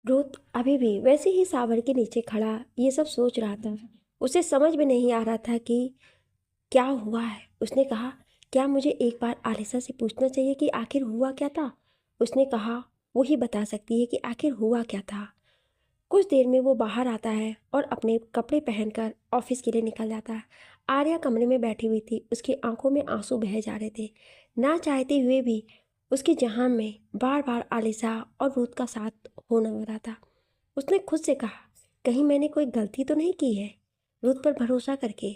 रुत अभी भी वैसे ही सावर के नीचे खड़ा ये सब सोच रहा था। उसे समझ में नहीं आ रहा था कि क्या हुआ है। उसने कहा, क्या मुझे एक बार आलिसा से पूछना चाहिए कि आखिर हुआ क्या था। उसने कहा, वो ही बता सकती है कि आखिर हुआ क्या था। कुछ देर में वो बाहर आता है और अपने कपड़े पहनकर ऑफिस के लिए निकल जाता है। आर्या कमरे में बैठी हुई थी। उसकी आंखों में आंसू बह जा रहे थे। ना चाहते हुए भी उसके जहां में बार बार आलिसा और रूथ का साथ होना हो रहा था। उसने खुद से कहा, कहीं मैंने कोई गलती तो नहीं की है रूथ पर भरोसा करके।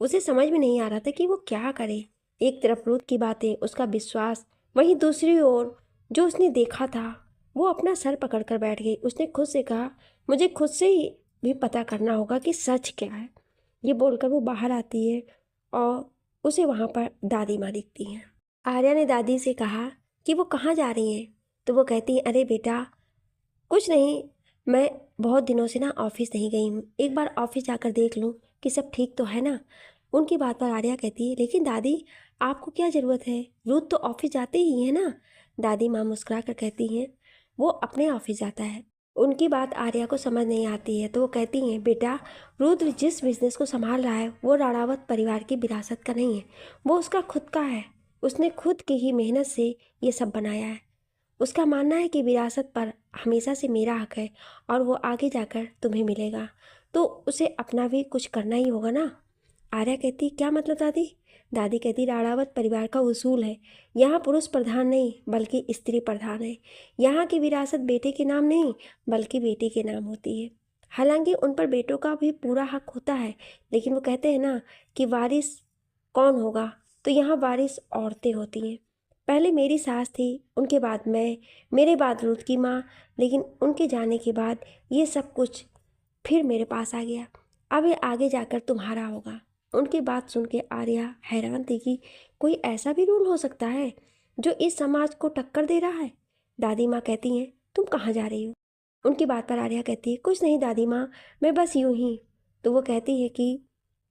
उसे समझ में नहीं आ रहा था कि वो क्या करे। एक तरफ रूथ की बातें, उसका विश्वास, वहीं दूसरी ओर जो उसने देखा था। वो अपना सर पकड़कर बैठ गई। उसने खुद से कहा, मुझे खुद से ही भी पता करना होगा कि सच क्या है। ये बोलकर वो बाहर आती है और उसे वहाँ पर दादी माँ दिखती हैं। आर्या ने दादी से कहा कि वो कहाँ जा रही हैं। तो वो कहती है, अरे बेटा कुछ नहीं, मैं बहुत दिनों से ना ऑफिस नहीं गई हूँ, एक बार ऑफिस जाकर देख लूँ कि सब ठीक तो है ना। उनकी बात पर आर्या कहती है, लेकिन दादी आपको क्या ज़रूरत है, रूथ तो ऑफिस जाते ही है ना। दादी माँ मुस्कुरा कर कहती हैं, वो अपने ऑफिस जाता है। उनकी बात आर्या को समझ नहीं आती है तो वो कहती हैं, बेटा रुद्र जिस बिजनेस को संभाल रहा है वो राणावत परिवार की विरासत का नहीं है, वो उसका खुद का है। उसने खुद की ही मेहनत से ये सब बनाया है। उसका मानना है कि विरासत पर हमेशा से मेरा हक है और वो आगे जाकर तुम्हें मिलेगा, तो उसे अपना भी कुछ करना ही होगा ना। आर्या कहती, क्या मतलब दादी। दादी कहती, राणावत परिवार का उसूल है, यहाँ पुरुष प्रधान नहीं बल्कि स्त्री प्रधान है। यहाँ की विरासत बेटे के नाम नहीं बल्कि बेटी के नाम होती है। हालांकि उन पर बेटों का भी पूरा हक होता है, लेकिन वो कहते हैं ना कि वारिस कौन होगा, तो यहाँ वारिस औरतें होती हैं। पहले मेरी सास थी, उनके बाद मैं, मेरे बाद रुत की माँ, लेकिन उनके जाने के बाद ये सब कुछ फिर मेरे पास आ गया। अब ये आगे जाकर तुम्हारा होगा। उनकी बात सुन के आर्या हैरान थी कि कोई ऐसा भी रूल हो सकता है जो इस समाज को टक्कर दे रहा है। दादी माँ कहती हैं, तुम कहाँ जा रही हो। उनकी बात पर आर्या कहती है, कुछ नहीं दादी माँ, मैं बस यूं ही। तो वो कहती है कि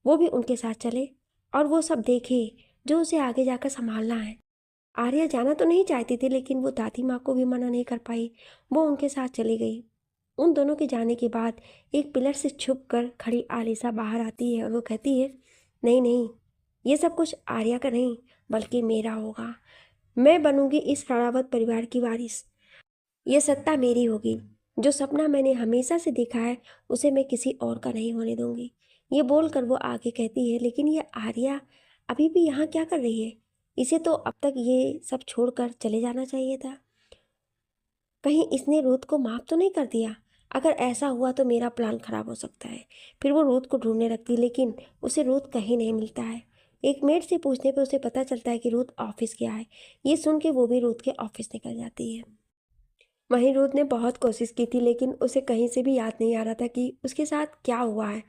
वो भी उनके साथ चले और वो सब देखे जो उसे आगे जाकर संभालना है। आर्या जाना तो नहीं चाहती थी, लेकिन वो दादी माँ को भी मना नहीं कर पाई। वो उनके साथ चली गई। उन दोनों के जाने के बाद एक पिलर से छुप कर खड़ी आलिसा बाहर आती है और वो कहती है, नहीं नहीं, ये सब कुछ आर्या का नहीं बल्कि मेरा होगा। मैं बनूंगी इस राणावत परिवार की वारिस। ये सत्ता मेरी होगी। जो सपना मैंने हमेशा से देखा है उसे मैं किसी और का नहीं होने दूंगी। ये बोलकर वो आगे कहती है, लेकिन ये आर्या अभी भी यहाँ क्या कर रही है। इसे तो अब तक ये सब छोड़कर चले जाना चाहिए था। कहीं इसने रूथ को माफ तो नहीं कर दिया। अगर ऐसा हुआ तो मेरा प्लान खराब हो सकता है। फिर वो रूथ को ढूंढने लगती, लेकिन उसे रूथ कहीं नहीं मिलता है। एक मेड से पूछने पे उसे पता चलता है कि रूथ ऑफिस गया है। ये सुन के वो भी रूथ के ऑफिस निकल जाती है। वहीं रूथ ने बहुत कोशिश की थी, लेकिन उसे कहीं से भी याद नहीं आ रहा था कि उसके साथ क्या हुआ है।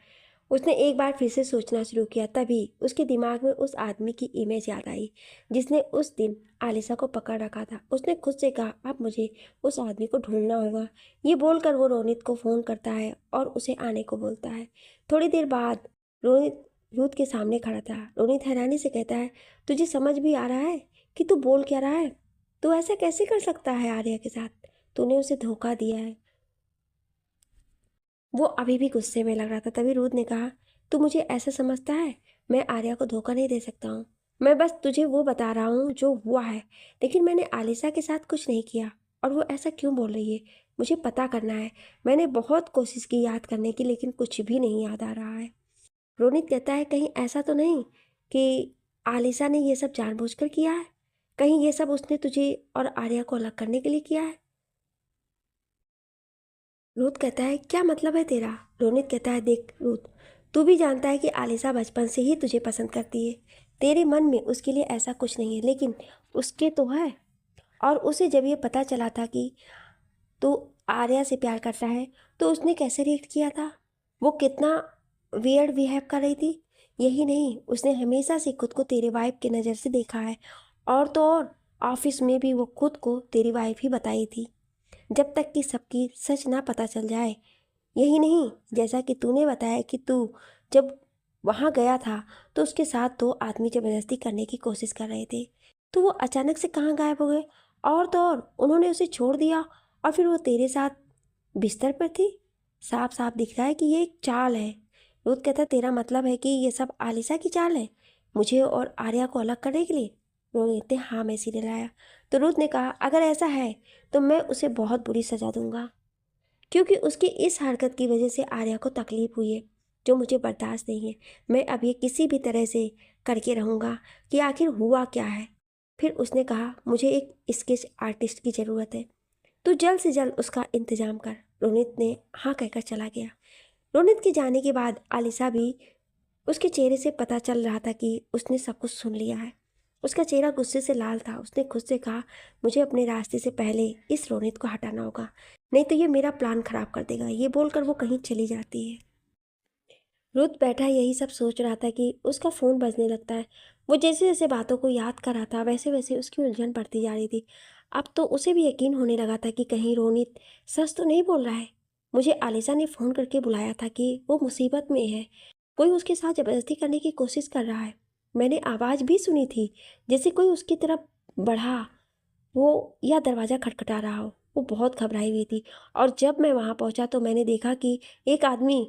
उसने एक बार फिर से सोचना शुरू किया, तभी उसके दिमाग में उस आदमी की इमेज याद आई जिसने उस दिन आलिसा को पकड़ रखा था। उसने खुद से कहा, अब मुझे उस आदमी को ढूंढना होगा। ये बोलकर वो रोनित को फ़ोन करता है और उसे आने को बोलता है। थोड़ी देर बाद रोनित रूथ के सामने खड़ा था। रोनित हैरानी से कहता है, तुझे समझ भी आ रहा है कि तू बोल क्या रहा है। तू ऐसा कैसे कर सकता है आर्या के साथ। तूने उसे धोखा दिया है। वो अभी भी गुस्से में लग रहा था। तभी रूथ ने कहा, तू मुझे ऐसा समझता है। मैं आर्या को धोखा नहीं दे सकता हूँ। मैं बस तुझे वो बता रहा हूँ जो हुआ है, लेकिन मैंने आलिसा के साथ कुछ नहीं किया। और वो ऐसा क्यों बोल रही है, मुझे पता करना है। मैंने बहुत कोशिश की याद करने की, लेकिन कुछ भी नहीं याद आ रहा है। रोनित कहता है, कहीं ऐसा तो नहीं कि आलिसा ने ये सब जानबूझकर किया है। कहीं ये सब उसने तुझे और आर्या को अलग करने के लिए किया है। रोहित कहता है, क्या मतलब है तेरा। रोनित कहता है, देख रुत, तू भी जानता है कि आलिसा बचपन से ही तुझे पसंद करती है। तेरे मन में उसके लिए ऐसा कुछ नहीं है, लेकिन उसके तो है। और उसे जब ये पता चला था कि तू आर्या से प्यार करता है तो उसने कैसे रिएक्ट किया था। वो कितना वियर्ड बिहेव कर रही थी। यही नहीं, उसने हमेशा से खुद को तेरे वाइफ की नज़र से देखा है। और तो और ऑफिस में भी वो खुद को तेरी वाइफ ही बताई थी, जब तक कि सबकी सच ना पता चल जाए। यही नहीं, जैसा कि तूने बताया कि तू जब वहाँ गया था तो उसके साथ दो आदमी ज़बरदस्ती करने की कोशिश कर रहे थे, तो वो अचानक से कहाँ गायब हो गए। और तो और उन्होंने उसे छोड़ दिया और फिर वो तेरे साथ बिस्तर पर थी। साफ साफ दिख रहा है कि ये एक चाल है। रुद्र कहता, तेरा मतलब है कि ये सब आलिशा की चाल है, मुझे और आर्या को अलग करने के लिए? रोहित कहते, हाँ मैं इसीलिए लाया। तो रुद्र ने कहा, अगर ऐसा है तो मैं उसे बहुत बुरी सजा दूंगा, क्योंकि उसकी इस हरकत की वजह से आर्या को तकलीफ हुई है, जो मुझे बर्दाश्त नहीं है। मैं अब ये किसी भी तरह से करके रहूँगा कि आखिर हुआ क्या है। फिर उसने कहा, मुझे एक स्केच आर्टिस्ट की ज़रूरत है, तू जल्द से जल्द उसका इंतज़ाम कर। रोनित ने हाँ कहकर चला गया। रोनित के जाने के बाद आलिशा भी, उसके चेहरे से पता चल रहा था कि उसने सब कुछ सुन लिया है। उसका चेहरा गुस्से से लाल था। उसने खुद से कहा, मुझे अपने रास्ते से पहले इस रोनित को हटाना होगा, नहीं तो ये मेरा प्लान खराब कर देगा। ये बोलकर वो कहीं चली जाती है। रुत बैठा यही सब सोच रहा था कि उसका फ़ोन बजने लगता है। वो जैसे जैसे बातों को याद कर रहा था वैसे वैसे उसकी उलझन बढ़ती जा रही थी। अब तो उसे भी यकीन होने लगा था कि कहीं रोनित सच तो नहीं बोल रहा है। मुझे आलिशा ने फ़ोन करके बुलाया था कि वो मुसीबत में है, कोई उसके साथ ज़बरदस्ती करने की कोशिश कर रहा है। मैंने आवाज़ भी सुनी थी, जैसे कोई उसकी तरफ बढ़ा वो या दरवाज़ा खटखटा रहा हो। वो बहुत घबराई हुई थी, और जब मैं वहाँ पहुँचा तो मैंने देखा कि एक आदमी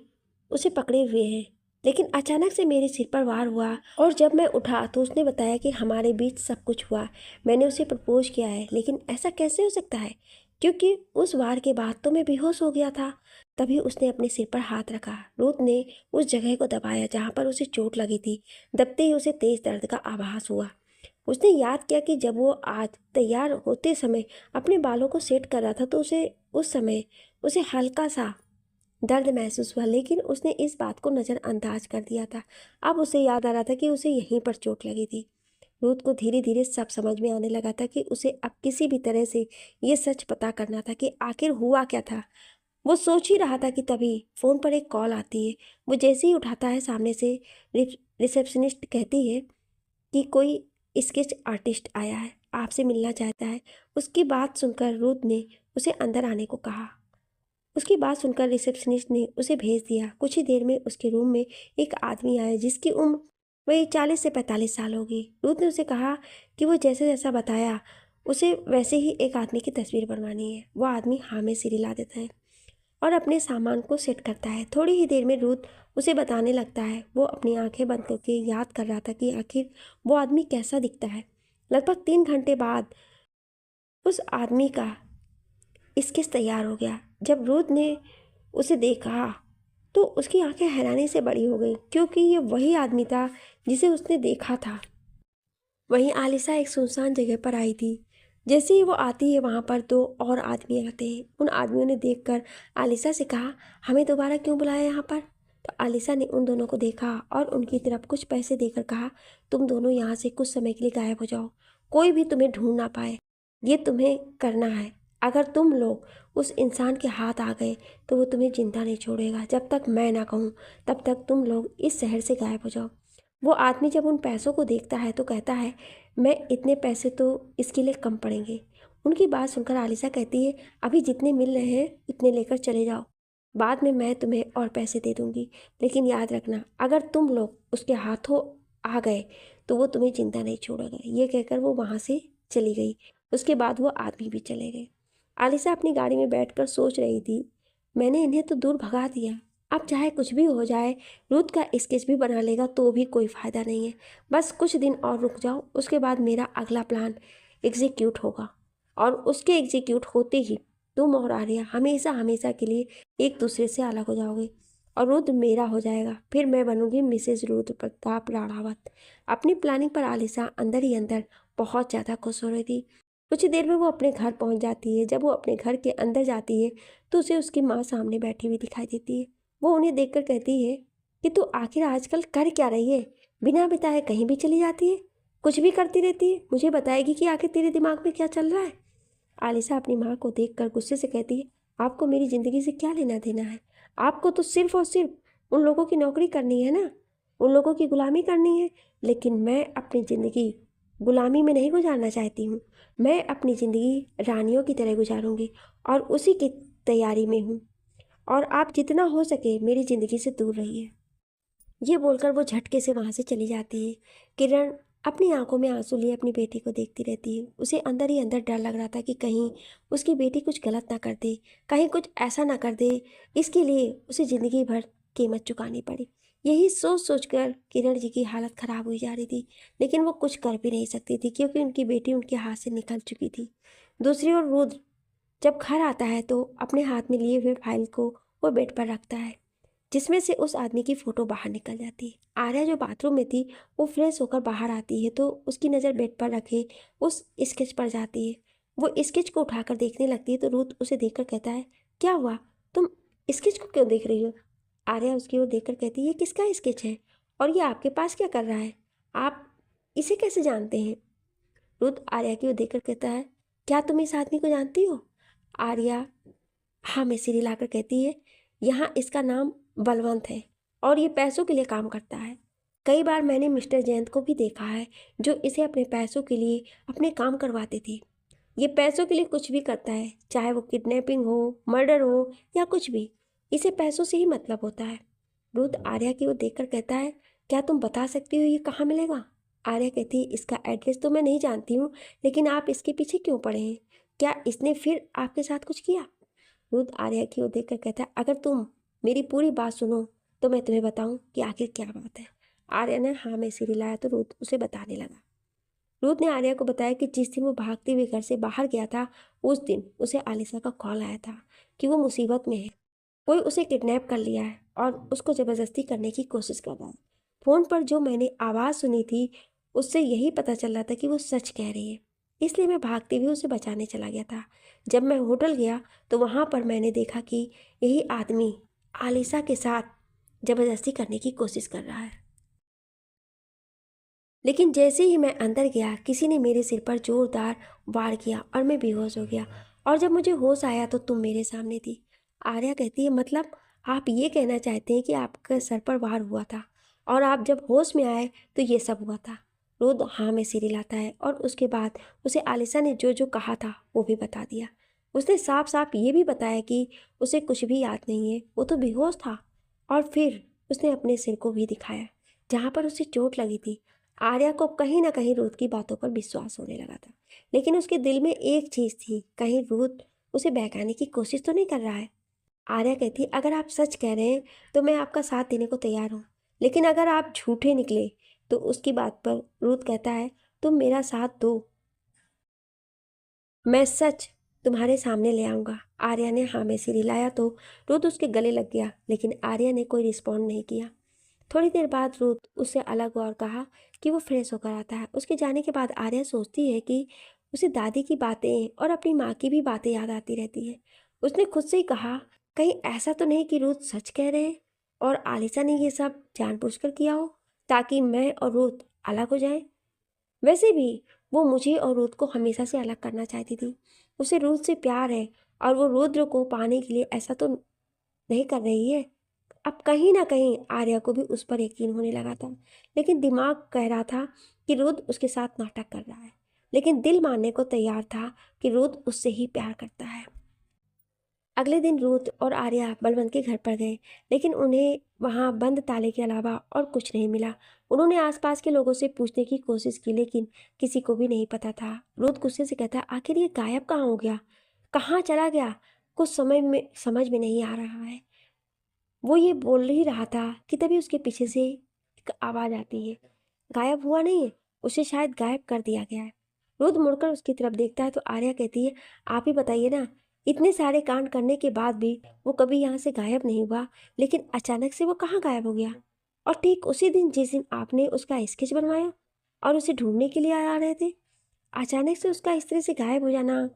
उसे पकड़े हुए हैं। लेकिन अचानक से मेरे सिर पर वार हुआ, और जब मैं उठा तो उसने बताया कि हमारे बीच सब कुछ हुआ। मैंने उसे प्रपोज किया है, लेकिन ऐसा कैसे हो सकता है, क्योंकि उस वार के बाद तो मैं बेहोश हो गया था। तभी उसने अपने सिर पर हाथ रखा। रुत ने उस जगह को दबाया जहाँ पर उसे चोट लगी थी। दबते ही उसे तेज दर्द का आभास हुआ। उसने याद किया कि जब वो आज तैयार होते समय अपने बालों को सेट कर रहा था तो उस समय उसे हल्का सा दर्द महसूस हुआ, लेकिन उसने इस बात को नज़रअंदाज कर दिया था। अब उसे याद आ रहा था कि उसे यहीं पर चोट लगी थी। रूथ को धीरे धीरे सब समझ में आने लगा था कि उसे अब किसी भी तरह से ये सच पता करना था कि आखिर हुआ क्या था। वो सोच ही रहा था कि तभी फ़ोन पर एक कॉल आती है। वो जैसे ही उठाता है, सामने से रिसेप्शनिस्ट कहती है कि कोई स्केच आर्टिस्ट आया है, आपसे मिलना चाहता है। उसकी बात सुनकर रूथ ने उसे अंदर आने को कहा। उसकी बात सुनकर रिसेप्शनिस्ट ने उसे भेज दिया। कुछ ही देर में उसके रूम में एक आदमी आया जिसकी उम्र वही 40 से 45 साल होगी। रूथ ने उसे कहा कि वो जैसे जैसा बताया उसे वैसे ही एक आदमी की तस्वीर बनवानी है। वो आदमी हाँ में सिर हिला देता है और अपने सामान को सेट करता है। थोड़ी ही देर में रूथ उसे बताने लगता है। वो अपनी आंखें बंद करके याद कर रहा था कि आखिर वो आदमी कैसा दिखता है। लगभग 3 घंटे बाद उस आदमी का स्केच तैयार हो गया। जब रूथ ने उसे देखा तो उसकी आंखें हैरानी से बड़ी हो गई, क्योंकि ये वही आदमी था जिसे उसने देखा था। वहीं आलिशा एक सुनसान जगह पर आई थी। जैसे ही वो आती है वहाँ पर 2 और आदमी आते हैं। उन आदमियों ने देखकर आलिशा से कहा, हमें दोबारा क्यों बुलाया यहाँ पर? तो आलिशा ने उन दोनों को देखा और उनकी तरफ कुछ पैसे देकर कहा, तुम दोनों यहाँ से कुछ समय के लिए गायब हो जाओ, कोई भी तुम्हें ढूंढ ना पाए। ये तुम्हें करना है। अगर तुम लोग उस इंसान के हाथ आ गए तो वो तुम्हें जिंदा नहीं छोड़ेगा। जब तक मैं ना कहूँ तब तक तुम लोग इस शहर से गायब हो जाओ। वो आदमी जब उन पैसों को देखता है तो कहता है, मैं इतने पैसे तो इसके लिए कम पड़ेंगे। उनकी बात सुनकर आलिशा कहती है, अभी जितने मिल रहे हैं उतने लेकर चले जाओ, बाद में मैं तुम्हें और पैसे दे दूंगी। लेकिन याद रखना, अगर तुम लोग उसके हाथों आ गए तो वो तुम्हें जिंदा नहीं छोड़ेगा। ये कहकर वो वहाँ से चली गई। उसके बाद वो आदमी भी चले गए। आलिशा अपनी गाड़ी में बैठकर सोच रही थी, मैंने इन्हें तो दूर भगा दिया, अब चाहे कुछ भी हो जाए, रूथ का स्केच भी बना लेगा तो भी कोई फ़ायदा नहीं है। बस कुछ दिन और रुक जाओ, उसके बाद मेरा अगला प्लान एग्जीक्यूट होगा, और उसके एग्जीक्यूट होते ही तुम और आर्या हमेशा हमेशा के लिए एक दूसरे से अलग हो जाओगे और रुद्र मेरा हो जाएगा। फिर मैं बनूंगी मिसेज रुद्र प्रताप राणावत। अपनी प्लानिंग पर आलिशा अंदर ही अंदर बहुत ज़्यादा खुश हो रही थी। कुछ ही देर में वो अपने घर पहुंच जाती है। जब वो अपने घर के अंदर जाती है तो उसे उसकी माँ सामने बैठी हुई दिखाई देती है। वो उन्हें देखकर कहती है कि तू आखिर आजकल कर क्या रही है? बिना बताए कहीं भी चली जाती है, कुछ भी करती रहती है। मुझे बताएगी कि आखिर तेरे दिमाग में क्या चल रहा है? आलिशा अपनी माँ को देखकर गुस्से से कहती है, आपको मेरी ज़िंदगी से क्या लेना देना है? आपको तो सिर्फ और सिर्फ उन लोगों की नौकरी करनी है ना, उन लोगों की गुलामी करनी है। लेकिन मैं अपनी ज़िंदगी गुलामी में नहीं गुजारना चाहती हूँ। मैं अपनी ज़िंदगी रानियों की तरह गुजारूंगी और उसी की तैयारी में हूँ, और आप जितना हो सके मेरी ज़िंदगी से दूर रहिए। ये बोलकर वो झटके से वहाँ से चली जाती है। किरण अपनी आंखों में आंसू लिए अपनी बेटी को देखती रहती है। उसे अंदर ही अंदर डर लग रहा था कि कहीं उसकी बेटी कुछ गलत ना कर दे, कहीं कुछ ऐसा ना कर दे, इसके लिए उसे ज़िंदगी भर कीमत चुकानी पड़ी। यही सोच सोच कर किरण जी की हालत ख़राब हुई जा रही थी, लेकिन वो कुछ कर भी नहीं सकती थी क्योंकि उनकी बेटी उनके हाथ से निकल चुकी थी। दूसरी ओर रुद्र जब घर आता है तो अपने हाथ में लिए हुए फाइल को वो बेड पर रखता है, जिसमें से उस आदमी की फ़ोटो बाहर निकल जाती है। आर्या जो बाथरूम में थी वो फ्रेश होकर बाहर आती है तो उसकी नज़र बेड पर रखे उस स्केच पर जाती है। वो स्केच को उठाकर देखने लगती है तो रुद्र उसे देखकर कहता है, क्या हुआ, तुम स्केच को क्यों देख रही हो? आर्या उसकी ओर देखकर कहती है, ये किसका स्केच है और ये आपके पास क्या कर रहा है? आप इसे कैसे जानते हैं? रुद्र आर्या की ओर देखकर कहता है, क्या तुम इस आदमी को जानती हो? आर्या हाँ में सिर हिलाकर कहती है, यहाँ इसका नाम बलवंत है और ये पैसों के लिए काम करता है। कई बार मैंने मिस्टर जयंत को भी देखा है जो इसे अपने पैसों के लिए अपने काम करवाते थे। ये पैसों के लिए कुछ भी करता है, चाहे वो किडनैपिंग हो, मर्डर हो या कुछ भी, इसे पैसों से ही मतलब होता है। रुद्र आर्या की ओर देखकर कहता है, क्या तुम बता सकती हो ये कहाँ मिलेगा? आर्या कहती है, इसका एड्रेस तो मैं नहीं जानती हूँ, लेकिन आप इसके पीछे क्यों पड़े हैं? क्या इसने फिर आपके साथ कुछ किया? रुद्र आर्या की ओर देखकर कहता है, अगर तुम मेरी पूरी बात सुनो तो मैं तुम्हें बताऊं कि आखिर क्या बात है। आर्या ने हाँ में सिर हिलाया तो रुद्र उसे बताने लगा। रुद्र ने आर्या को बताया कि जिस दिन वो भागते हुए घर से बाहर गया था उस दिन उसे आलिशा का कॉल आया था कि वो मुसीबत में है, कोई उसे किडनैप कर लिया है और उसको ज़बरदस्ती करने की कोशिश कर रहा है। फ़ोन पर जो मैंने आवाज़ सुनी थी उससे यही पता चल रहा था कि वो सच कह रही है, इसलिए मैं भागते हुए उसे बचाने चला गया था। जब मैं होटल गया तो वहाँ पर मैंने देखा कि यही आदमी आलिशा के साथ ज़बरदस्ती करने की कोशिश कर रहा है, लेकिन जैसे ही मैं अंदर गया किसी ने मेरे सिर पर जोरदार वार किया और मैं बेहोश हो गया, और जब मुझे होश आया तो तुम मेरे सामने थी। आर्या कहती है, मतलब आप ये कहना चाहते हैं कि आपके सर पर वार हुआ था और आप जब होश में आए तो ये सब हुआ था? रुद्र हाँ में सिर हिलाता है और उसके बाद उसे आलिशा ने जो जो कहा था वो भी बता दिया। उसने साफ साफ ये भी बताया कि उसे कुछ भी याद नहीं है, वो तो बेहोश था। और फिर उसने अपने सिर को भी दिखाया जहाँ पर उसे चोट लगी थी। आर्या को कहीं ना कहीं रुद्र की बातों पर विश्वास होने लगा था, लेकिन उसके दिल में एक चीज़ थी, कहीं रुद्र उसे बहकाने की कोशिश तो नहीं कर रहा है। आर्या कहती, अगर आप सच कह रहे हैं तो मैं आपका साथ देने को तैयार हूँ, लेकिन अगर आप झूठे निकले तो उसकी बात पर रुद्र कहता है, तुम मेरा साथ दो, मैं सच तुम्हारे सामने ले आऊँगा। आर्या ने हाँ में सिर हिलाया तो रुद्र उसके गले लग गया, लेकिन आर्या ने कोई रिस्पॉन्ड नहीं किया। थोड़ी देर बाद रुद्र उससे अलग हुआ और कहा कि वो फ्रेश होकर आता है। उसके जाने के बाद आर्या सोचती है कि उसे दादी की बातें और अपनी माँ की भी बातें याद आती रहती है। उसने खुद से ही कहा, कहीं ऐसा तो नहीं कि रुद्र सच कह रहे हैं और आलिशा ने ये सब जानबूझकर किया हो ताकि मैं और रुद्र अलग हो जाएं। वैसे भी वो मुझे और रुद्र को हमेशा से अलग करना चाहती थी। उसे रुद्र से प्यार है और वो रुद्र को पाने के लिए ऐसा तो नहीं कर रही है। अब कहीं ना कहीं आर्या को भी उस पर यकीन होने लगा था, लेकिन दिमाग कह रहा था कि रुद्र उसके साथ नाटक कर रहा है, लेकिन दिल मानने को तैयार था कि रुद्र उससे ही प्यार करता है। अगले दिन रुद्र और आर्या बलवंत के घर पर गए, लेकिन उन्हें वहाँ बंद ताले के अलावा और कुछ नहीं मिला। उन्होंने आसपास के लोगों से पूछने की कोशिश की, लेकिन किसी को भी नहीं पता था। रुद्र गुस्से से कहता, आखिर ये गायब कहाँ हो गया, कहाँ चला गया, कुछ समझ में नहीं आ रहा है। वो ये बोल ही रहा था कि तभी उसके पीछे से एक आवाज़ आती है, गायब हुआ नहीं है, उसे शायद गायब कर दिया गया है। रुद्र मुड़कर उसकी तरफ देखता है तो आर्या कहती है, आप ही बताइए ना, इतने सारे कांड करने के बाद भी वो कभी यहाँ से गायब नहीं हुआ, लेकिन अचानक से वो कहाँ गायब हो गया? और ठीक उसी दिन जिस दिन आपने उसका स्केच बनवाया और उसे ढूंढने के लिए आ रहे थे, अचानक से उसका इस तरह से गायब हो जाना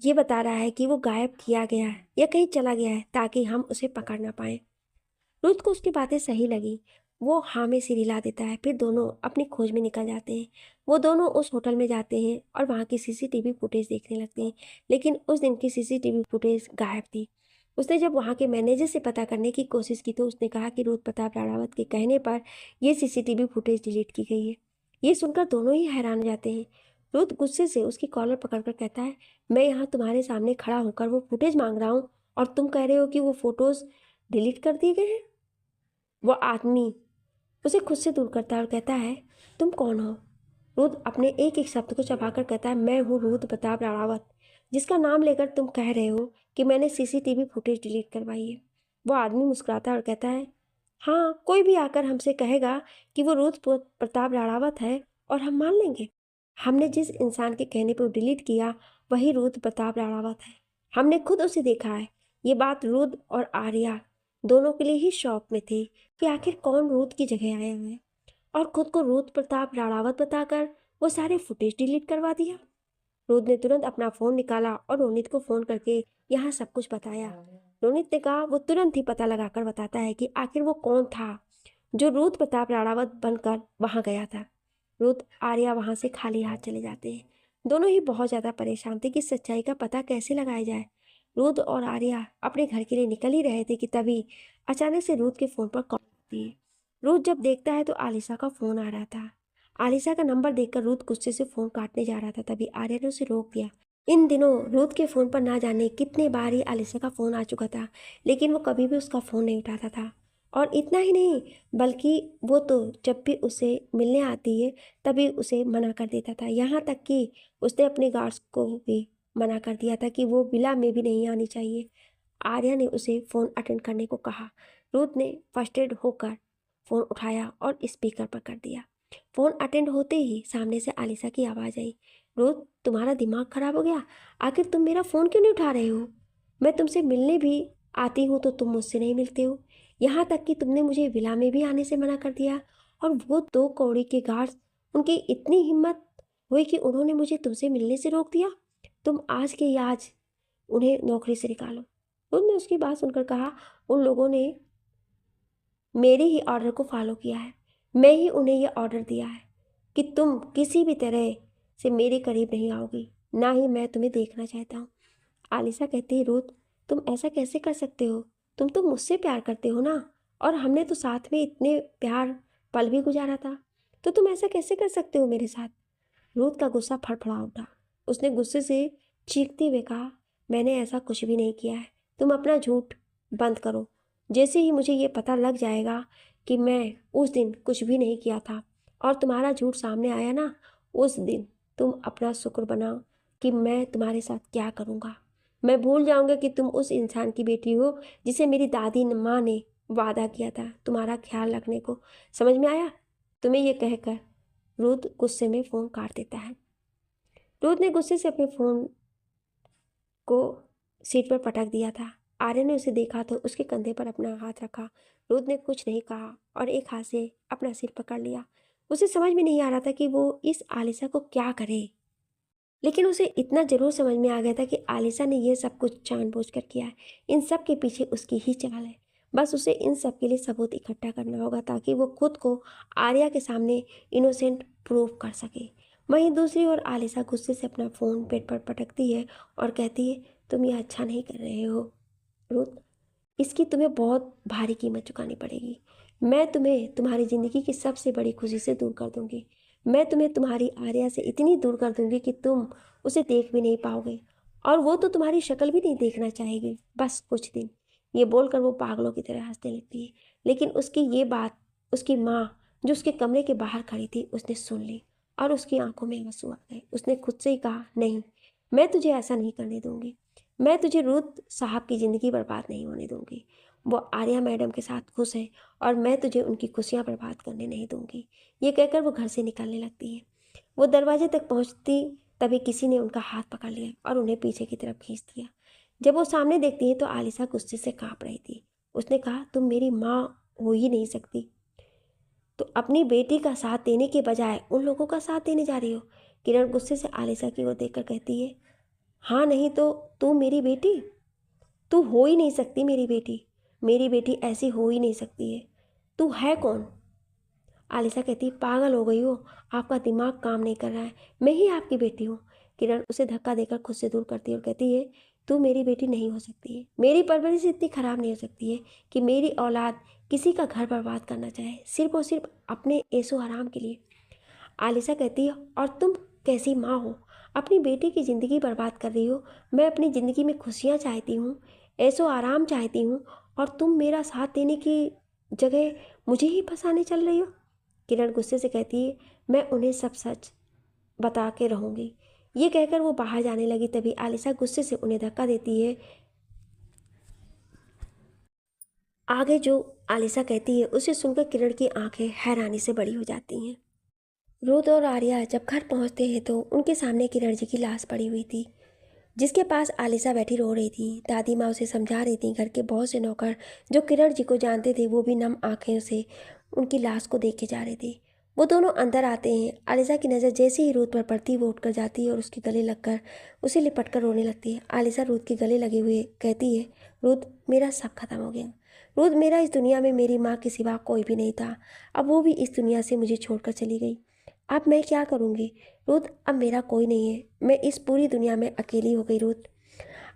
ये बता रहा है कि वो गायब किया गया है या कहीं चला गया है ताकि हम उसे पकड़ ना पाए। रुथ को उसकी बातें सही लगी। वो हाँ में सिर हिला देता है, फिर दोनों अपनी खोज में निकल जाते हैं। वो दोनों उस होटल में जाते हैं और वहाँ की सीसीटीवी फुटेज देखने लगते हैं, लेकिन उस दिन की सीसीटीवी फुटेज गायब थी। उसने जब वहाँ के मैनेजर से पता करने की कोशिश की तो उसने कहा कि रुथ प्रताप राणावत के कहने पर यह सीसीटीवी फुटेज डिलीट की गई है। ये सुनकर दोनों ही हैरान हो जाते हैं। रुथ गुस्से से उसकी कॉलर पकड़कर कहता है, मैं यहाँ तुम्हारे सामने खड़ा होकर वो फुटेज मांग रहा हूँ और तुम कह रहे हो कि वो फोटोज डिलीट कर दिए गए हैं। वो आदमी उसे खुद से दूर करता है और कहता है, तुम कौन हो? रुद्र अपने एक एक शब्द को चबाकर कहता है, मैं हूँ रुद्र प्रताप राणावत, जिसका नाम लेकर तुम कह रहे हो कि मैंने सीसीटीवी फुटेज डिलीट करवाई है। वो आदमी मुस्कुराता है और कहता है, हाँ, कोई भी आकर हमसे कहेगा कि वो रुद्र प्रताप राणावत है और हम मान लेंगे। हमने जिस इंसान के कहने पर डिलीट किया वही रुद्र प्रताप राणावत है। हमने खुद उसे देखा है। ये बात रुद्र और आर्या दोनों के लिए ही शौक में थी कि आखिर कौन रुद्र की जगह आया है, और खुद को रुद्र प्रताप राणावत बताकर वो सारे फुटेज डिलीट करवा दिया। रुद्र ने तुरंत अपना फ़ोन निकाला और रोनित को फ़ोन करके यहाँ सब कुछ बताया। रोनित ने कहा वो तुरंत ही पता लगाकर बताता है कि आखिर वो कौन था जो रुद्र प्रताप राणावत बनकर वहाँ गया था। रुद्र आर्या वहाँ से खाली हाथ चले जाते हैं। दोनों ही बहुत ज़्यादा परेशान थे कि सच्चाई का पता कैसे लगाया जाए। रुद्र और आर्या अपने घर के लिए निकल ही रहे थे कि तभी अचानक से रुद्र के फ़ोन पर कॉल आती है। रुद्र जब देखता है तो आलिशा का फ़ोन आ रहा था। आलिशा का नंबर देखकर रुद्र गुस्से से फ़ोन काटने जा रहा था, तभी आर्या ने उसे रोक दिया। इन दिनों रुद्र के फ़ोन पर ना जाने कितने बार ही आलिशा का फ़ोन आ चुका था, लेकिन वो कभी भी उसका फ़ोन नहीं उठाता था। और इतना ही नहीं, बल्कि वो तो जब भी उसे मिलने आती है तभी उसे मना कर देता था। यहाँ तक कि उसने अपने गार्ड्स को भी मना कर दिया था कि वो विला में भी नहीं आनी चाहिए। आर्या ने उसे फ़ोन अटेंड करने को कहा। रुद्र ने फर्स्टेड होकर फ़ोन उठाया और स्पीकर पर कर दिया। फ़ोन अटेंड होते ही सामने से आलिशा की आवाज़ आई, रुद्र तुम्हारा दिमाग ख़राब हो गया? आखिर तुम मेरा फ़ोन क्यों नहीं उठा रहे हो? मैं तुमसे मिलने भी आती हूँ तो तुम मुझसे नहीं मिलते हो। यहाँ तक कि तुमने मुझे विला में भी आने से मना कर दिया, और वो 2 कौड़ी के गार्ड्स, उनकी इतनी हिम्मत हुई कि उन्होंने मुझे तुमसे मिलने से रोक दिया। तुम आज के आज उन्हें नौकरी से निकालो। उन्होंने उसकी बात सुनकर कहा, उन लोगों ने मेरे ही ऑर्डर को फॉलो किया है। मैं ही उन्हें यह ऑर्डर दिया है कि तुम किसी भी तरह से मेरे करीब नहीं आओगी, ना ही मैं तुम्हें देखना चाहता हूँ। आलिशा कहती है, रुद्र तुम ऐसा कैसे कर सकते हो? तुम तो मुझसे प्यार करते हो ना, और हमने तो साथ में इतने प्यार पल भी गुजारा था, तो तुम ऐसा कैसे कर सकते हो मेरे साथ? रुद्र का गुस्सा फड़फड़ा उठा। उसने गुस्से से चीखते हुए कहा, मैंने ऐसा कुछ भी नहीं किया है। तुम अपना झूठ बंद करो। जैसे ही मुझे ये पता लग जाएगा कि मैं उस दिन कुछ भी नहीं किया था और तुम्हारा झूठ सामने आया ना, उस दिन तुम अपना शुक्र बनाओ कि मैं तुम्हारे साथ क्या करूँगा। मैं भूल जाऊँगा कि तुम उस इंसान की बेटी हो जिसे मेरी दादी माँ ने वादा किया था तुम्हारा ख्याल रखने को। समझ में आया? तुम्हें ये कहकर रुद्र गुस्से में फ़ोन काट देता है। रुद्र ने गुस्से से अपने फ़ोन को सीट पर पटक दिया था। आर्या ने उसे देखा तो उसके कंधे पर अपना हाथ रखा। रुद्र ने कुछ नहीं कहा और एक हाथ से अपना सिर पकड़ लिया। उसे समझ में नहीं आ रहा था कि वो इस आलिशा को क्या करे, लेकिन उसे इतना ज़रूर समझ में आ गया था कि आलिशा ने यह सब कुछ जानबूझकर किया है। इन सब के पीछे उसकी ही चाल है। बस उसे इन सब के लिए सबूत इकट्ठा करना होगा ताकि वो खुद को आर्या के सामने इनोसेंट प्रूव कर सके। वहीं दूसरी ओर आलिशा गुस्से से अपना फ़ोन पेट पर पटकती है और कहती है, तुम ये अच्छा नहीं कर रहे हो रुद्र, इसकी तुम्हें बहुत भारी कीमत चुकानी पड़ेगी। मैं तुम्हें तुम्हारी ज़िंदगी की सबसे बड़ी खुशी से दूर कर दूंगी। मैं तुम्हें तुम्हारी आर्या से इतनी दूर कर दूंगी कि तुम उसे देख भी नहीं पाओगे, और वो तो तुम्हारी शक्ल भी नहीं देखना चाहेगी, बस कुछ दिन। ये बोलकर वो पागलों की तरह हंसने लगती है। लेकिन उसकी ये बात उसकी माँ, जो उसके कमरे के बाहर खड़ी थी, उसने सुन ली और उसकी आंखों में आंसू आ गए। उसने खुद से ही कहा, नहीं, मैं तुझे ऐसा नहीं करने दूंगी। मैं तुझे रुद्र साहब की ज़िंदगी बर्बाद नहीं होने दूंगी। वो आर्या मैडम के साथ खुश है और मैं तुझे उनकी खुशियाँ बर्बाद करने नहीं दूंगी। ये कहकर वो घर से निकलने लगती है। वो दरवाजे तक पहुंचती तभी किसी ने उनका हाथ पकड़ लिया और उन्हें पीछे की तरफ खींच दिया। जब वो सामने देखती है तो आलिशा गुस्से से कांप रही थी। उसने कहा, तुम मेरी माँ हो ही नहीं सकती, तो अपनी बेटी का साथ देने के बजाय उन लोगों का साथ देने जा रही हो। किरण गुस्से से आलिशा की ओर देखकर कहती है, हाँ, नहीं तो तू मेरी बेटी, तू हो ही नहीं सकती मेरी बेटी। मेरी बेटी ऐसी हो ही नहीं सकती है। तू है कौन? आलिशा कहती, पागल हो गई हो, आपका दिमाग काम नहीं कर रहा है। मैं ही आपकी बेटी हूँ। किरण उसे धक्का देकर खुद से दूर करती है और कहती है, तू मेरी बेटी नहीं हो सकती है। मेरी परवरिश इतनी ख़राब नहीं हो सकती है कि मेरी औलाद किसी का घर बर्बाद करना चाहे सिर्फ और सिर्फ अपने ऐशो आराम के लिए। आलिशा कहती है, और तुम कैसी माँ हो, अपनी बेटी की ज़िंदगी बर्बाद कर रही हो। मैं अपनी ज़िंदगी में खुशियाँ चाहती हूँ, ऐशो आराम चाहती हूँ, और तुम मेरा साथ देने की जगह मुझे ही फंसाने चल रही हो। किरण गुस्से से कहती है, मैं उन्हें सब सच बता के रहूँगी। ये कहकर वो बाहर जाने लगी। तभी आलिसा गुस्से से उन्हें धक्का देती है। आगे जो आलिसा कहती है उसे सुनकर किरण की आंखें हैरानी से बड़ी हो जाती हैं। रुद्र और आर्या जब घर पहुंचते हैं तो उनके सामने किरण जी की लाश पड़ी हुई थी, जिसके पास आलिसा बैठी रो रही थी। दादी माँ उसे समझा रही थी। घर के बहुत से नौकर जो किरण जी को जानते थे वो भी नम आंखें से उनकी लाश को देखे जा रहे थे। वो दोनों अंदर आते हैं। आलिसा की नज़र जैसे ही रूथ पर पड़ती वो उठकर जाती है और उसके गले लगकर उसे लिपट कर रोने लगती है। आलिसा रूथ के गले लगे हुए कहती है, रूथ मेरा सब खत्म हो गया। रूथ मेरा इस दुनिया में मेरी माँ के सिवा कोई भी नहीं था। अब वो भी इस दुनिया से मुझे छोड़कर चली गई। अब मैं क्या करूँगी रूथ? अब मेरा कोई नहीं है। मैं इस पूरी दुनिया में अकेली हो गई रूथ।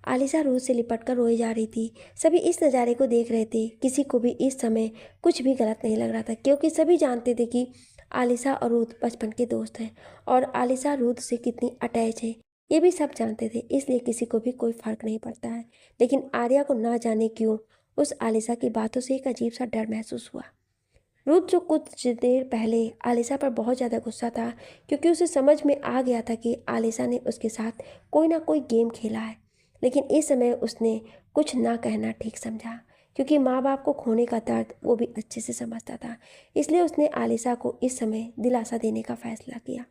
आलिसा रूथ से लिपट कर रोई जा रही थी। सभी इस नज़ारे को देख रहे थे। किसी को भी इस समय कुछ भी गलत नहीं लग रहा था, क्योंकि सभी जानते थे कि आलिसा और रूथ बचपन के दोस्त हैं और आलिसा रूथ से कितनी अटैच है ये भी सब जानते थे। इसलिए किसी को भी कोई फर्क नहीं पड़ता है। लेकिन आर्या को ना जाने क्यों उस आलिसा की बातों से एक अजीब सा डर महसूस हुआ। रूथ जो कुछ देर पहले आलिसा पर बहुत ज़्यादा गुस्सा था, क्योंकि उसे समझ में आ गया था कि आलिसा ने उसके साथ कोई ना कोई गेम खेला है, लेकिन इस समय उसने कुछ ना कहना ठीक समझा, क्योंकि माँ बाप को खोने का दर्द वो भी अच्छे से समझता था। इसलिए उसने आलिसा को इस समय दिलासा देने का फैसला किया।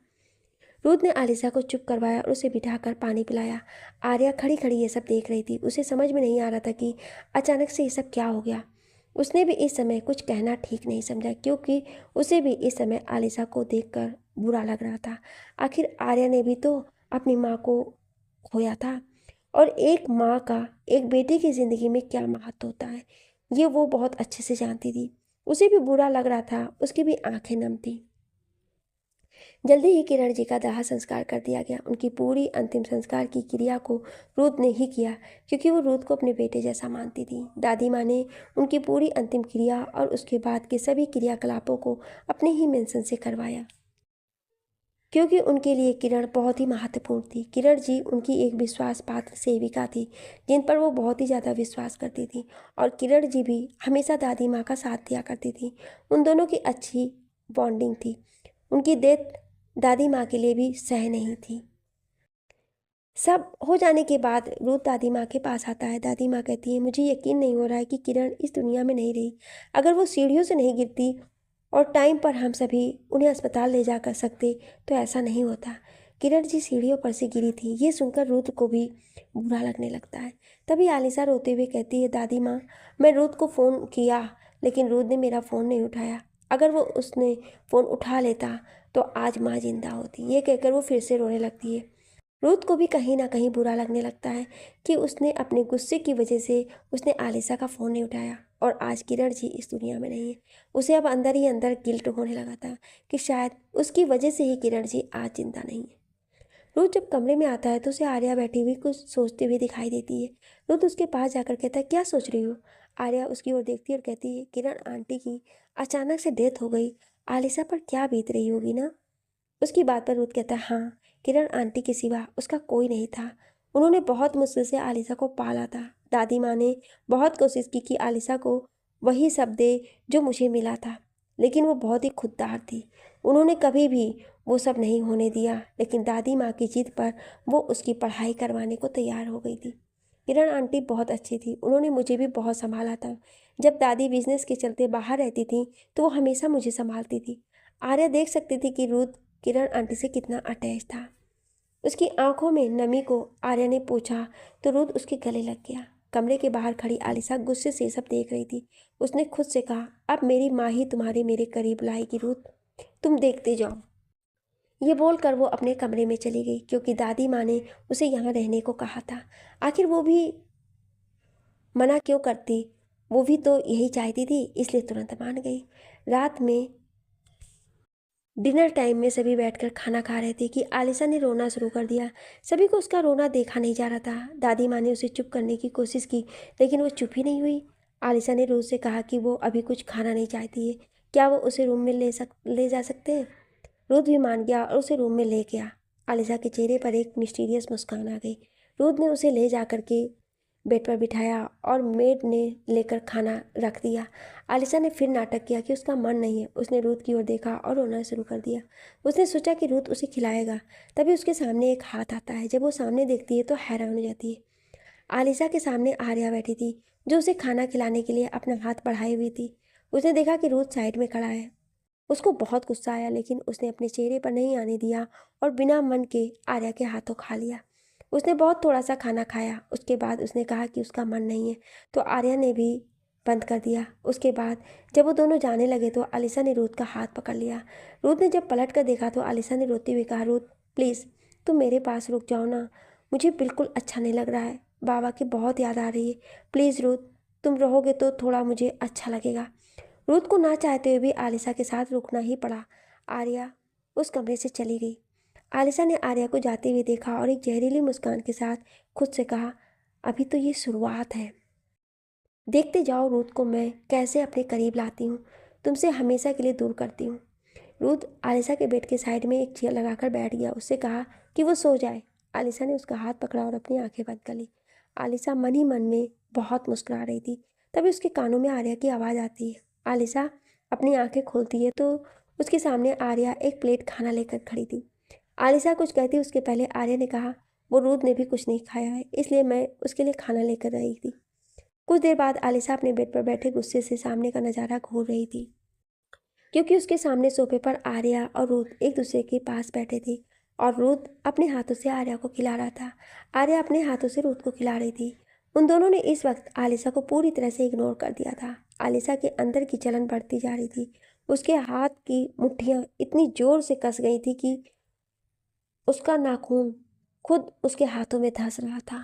रूथ ने आलिसा को चुप करवाया और उसे बिठाकर पानी पिलाया। आर्या खड़ी खड़ी ये सब देख रही थी। उसे समझ में नहीं आ रहा था कि अचानक से ये सब क्या हो गया। उसने भी इस समय कुछ कहना ठीक नहीं समझा, क्योंकि उसे भी इस समय आलिसा को देखकर बुरा लग रहा था। आखिर आर्या ने भी तो अपनी माँ को खोया था, और एक माँ का एक बेटे की ज़िंदगी में क्या महत्व होता है ये वो बहुत अच्छे से जानती थी। उसे भी बुरा लग रहा था, उसकी भी आंखें नम थी। जल्दी ही किरण जी का दाह संस्कार कर दिया गया। उनकी पूरी अंतिम संस्कार की क्रिया को रूथ ने ही किया, क्योंकि वो रूथ को अपने बेटे जैसा मानती थी। दादी माँ ने उनकी पूरी अंतिम क्रिया और उसके बाद के सभी क्रियाकलापों को अपने ही मेंशन से करवाया, क्योंकि उनके लिए किरण बहुत ही महत्वपूर्ण थी। किरण जी उनकी एक विश्वास पात्र सेविका थी, जिन पर वो बहुत ही ज़्यादा विश्वास करती थी, और किरण जी भी हमेशा दादी माँ का साथ दिया करती थी। उन दोनों की अच्छी बॉन्डिंग थी। उनकी डेथ दादी माँ के लिए भी सह नहीं थी। सब हो जाने के बाद रूथ दादी माँ के पास आता है। दादी माँ कहती है, मुझे यकीन नहीं हो रहा है कि किरण इस दुनिया में नहीं रही। अगर वो सीढ़ियों से नहीं गिरती और टाइम पर हम सभी उन्हें अस्पताल ले जा कर सकते तो ऐसा नहीं होता। किरण जी सीढ़ियों पर से गिरी थी। ये सुनकर रूथ को भी बुरा लगने लगता है। तभी आलिसा रोते हुए कहती है, दादी माँ मैं रूथ को फ़ोन किया, लेकिन रूथ ने मेरा फ़ोन नहीं उठाया। अगर वो उसने फ़ोन उठा लेता तो आज माँ जिंदा होती। ये कहकर वो फिर से रोने लगती है। रूथ को भी कहीं ना कहीं बुरा लगने लगता है कि उसने अपने गुस्से की वजह से उसने आलिसा का फ़ोन नहीं उठाया, और आज किरण जी इस दुनिया में नहीं है। उसे अब अंदर ही अंदर गिल्ट होने लगा था कि शायद उसकी वजह से ही किरण जी आज जिंदा नहीं है। रूथ जब कमरे में आता है तो उसे आर्या बैठी हुई कुछ सोचते हुए दिखाई देती है। रूथ उसके पास जाकर कहता है, क्या सोच रही हो? आर्या उसकी ओर देखती है और कहती है, किरण आंटी की अचानक से डेथ हो गई, आलिसा पर क्या बीत रही होगी ना। उसकी बात पर रूथ कहता है, हाँ, किरण आंटी के सिवा उसका कोई नहीं था। उन्होंने बहुत मुश्किल से आलिसा को पाला था। दादी माँ ने बहुत कोशिश की कि आलिसा को वही सब दे जो मुझे मिला था, लेकिन वो बहुत ही खुददार थी। उन्होंने कभी भी वो सब नहीं होने दिया, लेकिन दादी माँ की जिद पर वो उसकी पढ़ाई करवाने को तैयार हो गई थी। किरण आंटी बहुत अच्छी थी। उन्होंने मुझे भी बहुत संभाला था। जब दादी बिजनेस के चलते बाहर रहती थी तो वो हमेशा मुझे संभालती थी। आर्या देख सकती थी कि रूथ किरण आंटी से कितना अटैच था। उसकी आंखों में नमी को आर्या ने पूछा तो रूथ उसके गले लग गया। कमरे के बाहर खड़ी आलिसा गुस्से से सब देख रही थी। उसने खुद से कहा, अब मेरी माँ ही तुम्हारे मेरे करीब लाएगी रूथ, तुम देखते जाओ। ये बोलकर वो अपने कमरे में चली गई, क्योंकि दादी माँ ने उसे यहाँ रहने को कहा था। आखिर वो भी मना क्यों करती, वो भी तो यही चाहती थी, इसलिए तुरंत मान गई। रात में डिनर टाइम में सभी बैठकर खाना खा रहे थे कि आलिसा ने रोना शुरू कर दिया। सभी को उसका रोना देखा नहीं जा रहा था। दादी माँ ने उसे चुप करने की कोशिश की, लेकिन वो चुप ही नहीं हुई। आलिसा ने रूथ से कहा कि वो अभी कुछ खाना नहीं चाहती है, क्या वो उसे रूम में ले जा सकते हैं। रूथ भी मान गया और उसे रूम में ले गया। आलिसा के चेहरे पर एक मिस्टीरियस मुस्कान आ गई। रूथ ने उसे ले जा करके बेड पर बिठाया और मेड ने लेकर खाना रख दिया। आलिशा ने फिर नाटक किया कि उसका मन नहीं है। उसने रूथ की ओर देखा और रोना शुरू कर दिया। उसने सोचा कि रूथ उसे खिलाएगा। तभी उसके सामने एक हाथ आता है। जब वो सामने देखती है तो हैरान हो जाती है। आलिशा के सामने आर्या बैठी थी, जो उसे खाना खिलाने के लिए अपना हाथ बढ़ाई हुई थी। उसने देखा कि रूथ साइड में खड़ा है। उसको बहुत गुस्सा आया, लेकिन उसने अपने चेहरे पर नहीं आने दिया और बिना मन के आर्या के हाथों खा लिया। उसने बहुत थोड़ा सा खाना खाया। उसके बाद उसने कहा कि उसका मन नहीं है, तो आर्या ने भी बंद कर दिया। उसके बाद जब वो दोनों जाने लगे तो आलिशा ने रूथ का हाथ पकड़ लिया। रूथ ने जब पलट कर देखा तो आलिशा ने रोते हुए कहा, रूथ प्लीज़ तुम मेरे पास रुक जाओ ना, मुझे बिल्कुल अच्छा नहीं लग रहा है। बाबा की बहुत याद आ रही है। प्लीज़ रूथ, तुम रहोगे तो थोड़ा मुझे अच्छा लगेगा। रूथ को ना चाहते हुए भी आलिशा के साथ रुकना ही पड़ा। आर्या उस कमरे से चली गई। आलिशा ने आर्या को जाते हुए देखा और एक जहरीली मुस्कान के साथ खुद से कहा, अभी तो ये शुरुआत है। देखते जाओ रूथ को मैं कैसे अपने करीब लाती हूँ, तुमसे हमेशा के लिए दूर करती हूँ। रूथ आलिशा के बेड के साइड में एक चेयर लगाकर बैठ गया। उससे कहा कि वो सो जाए। आलिशा ने उसका हाथ पकड़ा और अपनी आंखें बंद कर ली। आलिशा मन ही मन में बहुत मुस्कुरा रही थी। तभी उसके कानों में आर्या की आवाज़ आती है। आलिशा अपनी आंखें खोलती है तो उसके सामने आर्या एक प्लेट खाना लेकर खड़ी थी। आलिशा कुछ कहती उसके पहले आर्या ने कहा, वो रूथ ने भी कुछ नहीं खाया है, इसलिए मैं उसके लिए खाना लेकर आई थी। कुछ देर बाद आलिशा अपने बेड पर बैठे गुस्से से सामने का नज़ारा घूर रही थी, क्योंकि उसके सामने सोफे पर आर्या और रूथ एक दूसरे के पास बैठे थे और रूथ अपने हाथों से आर्या को खिला रहा था। आर्या अपने हाथों से रूथ को खिला रही थी। उन दोनों ने इस वक्त आलिशा को पूरी तरह से इग्नोर कर दिया था। आलिशा के अंदर की जलन बढ़ती जा रही थी। उसके हाथ की मुट्ठियां इतनी जोर से कस गई थी कि उसका नाखून खुद उसके हाथों में धंस रहा था।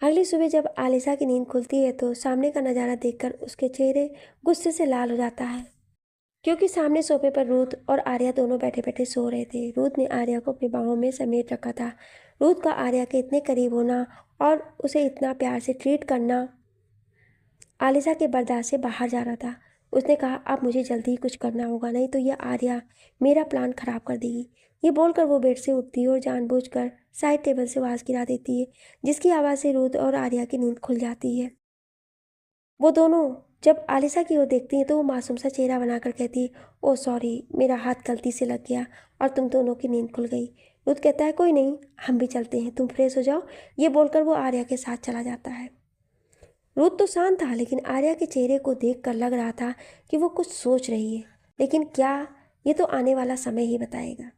अगली सुबह जब आलिशा की नींद खुलती है तो सामने का नज़ारा देखकर उसके चेहरे गुस्से से लाल हो जाता है, क्योंकि सामने सोफे पर रूथ और आर्या दोनों बैठे बैठे सो रहे थे। रूथ ने आर्या को अपनी बाहों में समेट रखा था। रूथ का आर्या के इतने करीब होना और उसे इतना प्यार से ट्रीट करना आलिशा के बर्दाश्त से बाहर जा रहा था। उसने कहा, अब मुझे जल्दी ही कुछ करना होगा, नहीं तो यह आर्या मेरा प्लान खराब कर देगी। ये बोलकर वो बेड से उठती है और जानबूझकर साइड टेबल से आवाज़ गिरा देती है, जिसकी आवाज़ से रूथ और आर्या की नींद खुल जाती है। वो दोनों जब आलिशा की ओर देखती हैं तो वो मासूम सा चेहरा बनाकर कहती है, ओह सॉरी, मेरा हाथ गलती से लग गया और तुम दोनों की नींद खुल गई। रुत कहता है, कोई नहीं, हम भी चलते हैं, तुम फ्रेश हो जाओ। ये बोलकर वो आर्या के साथ चला जाता है। रुत तो शांत था, लेकिन आर्या के चेहरे को देखकर लग रहा था कि वो कुछ सोच रही है, लेकिन क्या, ये तो आने वाला समय ही बताएगा।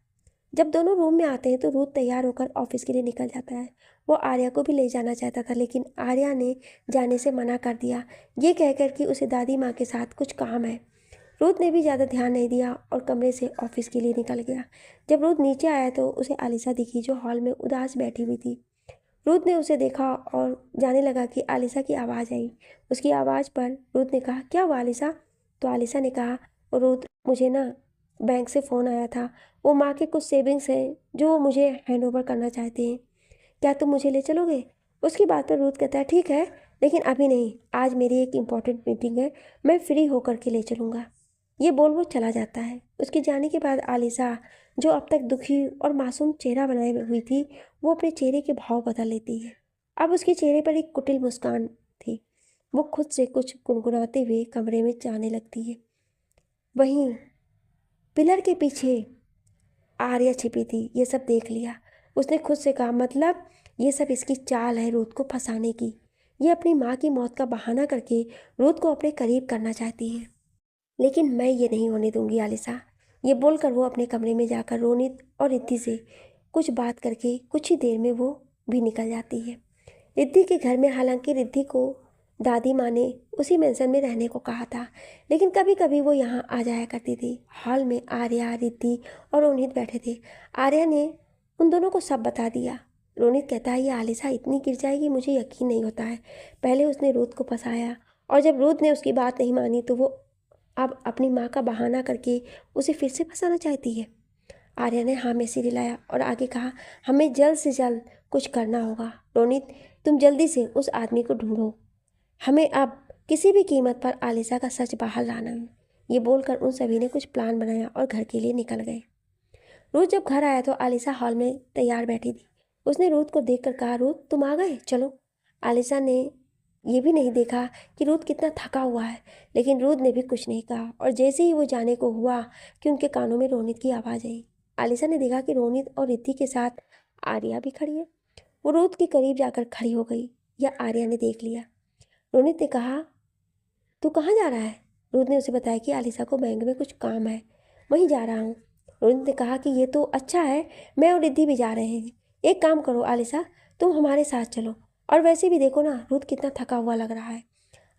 जब दोनों रूम में आते हैं तो रूथ तैयार होकर ऑफिस के लिए निकल जाता है। वो आर्या को भी ले जाना चाहता था, लेकिन आर्या ने जाने से मना कर दिया, ये कहकर कि उसे दादी माँ के साथ कुछ काम है। रूथ ने भी ज़्यादा ध्यान नहीं दिया और कमरे से ऑफिस के लिए निकल गया। जब रूथ नीचे आया तो उसे आलिशा दिखी, जो हॉल में उदास बैठी हुई थी। रूथ ने उसे देखा और जाने लगा कि आलिशा की आवाज़ आई। उसकी आवाज़ पर रूथ ने कहा, क्या हुआ आलिशा? तो आलिशा ने कहा, रूथ, मुझे ना बैंक से फ़ोन आया था, वो माँ के कुछ सेविंग्स हैं जो वो मुझे हैंड ओवर करना चाहते हैं, क्या तुम मुझे ले चलोगे? उसकी बात पर रूथ कहता है, ठीक है, लेकिन अभी नहीं, आज मेरी एक इम्पॉर्टेंट मीटिंग है, मैं फ्री होकर के ले चलूँगा। ये बोल वो चला जाता है। उसके जाने के बाद आलिशा, जो अब तक दुखी और मासूम चेहरा बनाए हुई थी, वो अपने चेहरे के भाव बदल लेती है। अब उसके चेहरे पर एक कुटिल मुस्कान थी। वो खुद से कुछ गुनगुनाते हुए कमरे में जाने लगती है। वहीं पिलर के पीछे आर्या छिपी थी, ये सब देख लिया। उसने खुद से कहा, मतलब ये सब इसकी चाल है रूथ को फंसाने की। ये अपनी माँ की मौत का बहाना करके रूथ को अपने करीब करना चाहती है, लेकिन मैं ये नहीं होने दूंगी आलिशा। ये बोलकर वो अपने कमरे में जाकर रोनित और रिद्धि से कुछ बात करके कुछ ही देर में वो भी निकल जाती है। रिद्धि के घर में हालांकि रिद्धि को दादी माँ ने उसी मेंशन में रहने को कहा था, लेकिन कभी कभी वो यहाँ आ जाया करती थी। हॉल में आर्या, रिद्धि और रोनित बैठे थे। आर्या ने उन दोनों को सब बता दिया। रोनित कहता है, ये आलिशा इतनी गिर जाएगी, मुझे यकीन नहीं होता है। पहले उसने रूथ को फंसाया और जब रूथ ने उसकी बात नहीं मानी तो वो अब अपनी माँ का बहाना करके उसे फिर से फंसाना चाहती है। आर्या ने हाँ में सिर हिलाया और आगे कहा, हमें जल्द से जल्द कुछ करना होगा। रोनित, तुम जल्दी से उस आदमी को ढूंढो, हमें अब किसी भी कीमत पर आलिशा का सच बाहर लाना है। ये बोलकर उन सभी ने कुछ प्लान बनाया और घर के लिए निकल गए। रूथ जब घर आया तो आलिशा हॉल में तैयार बैठी थी। उसने रूथ को देखकर कहा, रूथ तुम आ गए, चलो। आलिशा ने ये भी नहीं देखा कि रुद्र कितना थका हुआ है, लेकिन रुद्र ने भी कुछ नहीं कहा। और जैसे ही वो जाने को हुआ कि उनके कानों में रोनित की आवाज़ आई। आलिशा ने देखा कि रोनित और रिद्धि के साथ आर्या भी खड़ी है। वो रुद्र के करीब जाकर खड़ी हो गई। यह आर्या ने देख लिया। रोनित ने कहा, तू कहाँ जा रहा है? रुद्र ने उसे बताया कि आलिशा को बैंक में कुछ काम है, वहीं जा रहा हूँ। रोनित ने कहा कि ये तो अच्छा है, मैं और रिद्धि भी जा रहे हैं। एक काम करो आलिशा, तुम हमारे साथ चलो। और वैसे भी देखो ना, रुद्र कितना थका हुआ लग रहा है।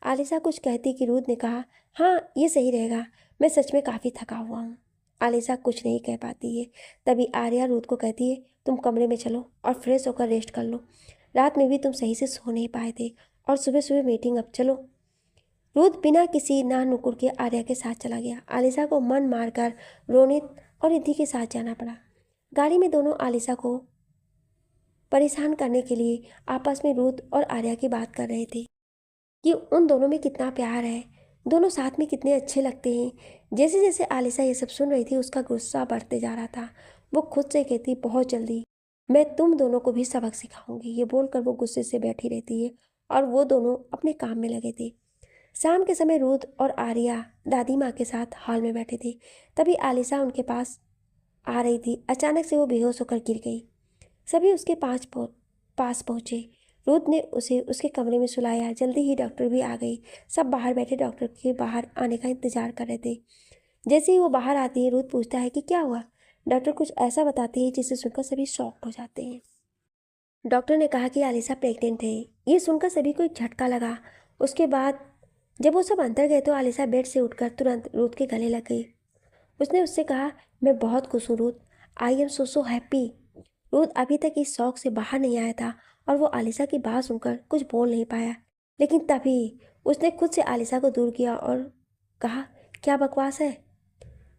आलिशा कुछ कहती कि रुद्र ने कहा, हाँ ये सही रहेगा, मैं सच में काफ़ी थका हुआ हूँ। आलिशा कुछ नहीं कह पाती है। तभी आर्या रुद्र को कहती है, तुम कमरे में चलो और फ्रेश होकर रेस्ट कर लो। रात में भी तुम सही से सो नहीं पाए थे और सुबह सुबह मीटिंग, अब चलो। रुद्र बिना किसी ना नुकुर के आर्या के साथ चला गया। आलिशा को मन मारकर रोनित और रिद्धि के साथ जाना पड़ा। गाड़ी में दोनों आलिशा को परेशान करने के लिए आपस में रुद्र और आर्या की बात कर रहे थे कि उन दोनों में कितना प्यार है, दोनों साथ में कितने अच्छे लगते हैं। जैसे जैसे आलिशा ये सब सुन रही थी, उसका गुस्सा बढ़ते जा रहा था। वो खुद से कहती, बहुत जल्दी मैं तुम दोनों को भी सबक सिखाऊंगी। ये बोलकर वो गुस्से से बैठी रहती है और वो दोनों अपने काम में लगे थे। शाम के समय रुद्र और आर्या दादी माँ के साथ हॉल में बैठे थे। तभी आलिशा उनके पास आ रही थी। अचानक से वो बेहोश होकर गिर गई। सभी उसके पास पहुंचे। रुद्र ने उसे उसके कमरे में सुलाया। जल्दी ही डॉक्टर भी आ गई। सब बाहर बैठे डॉक्टर के बाहर आने का इंतजार कर रहे थे। जैसे ही वो बाहर आती है, रुद्र पूछता है कि क्या हुआ। डॉक्टर कुछ ऐसा बताती है जिसे सुनकर सभी शॉक्ड हो जाते हैं। डॉक्टर ने कहा कि आलिशा प्रेग्नेंट है। ये सुनकर सभी को एक झटका लगा। उसके बाद जब वो सब अंदर गए तो आलिशा बेड से उठकर तुरंत रुद्र के गले लग गई। उसने उससे कहा, मैं बहुत खुश हूँ Rudra, I am so happy. Rudra अभी तक इस शौक से बाहर नहीं आया था और वो आलिशा की बात सुनकर कुछ बोल नहीं पाया। लेकिन तभी उसने खुद से आलिशा को दूर किया और कहा, क्या बकवास है,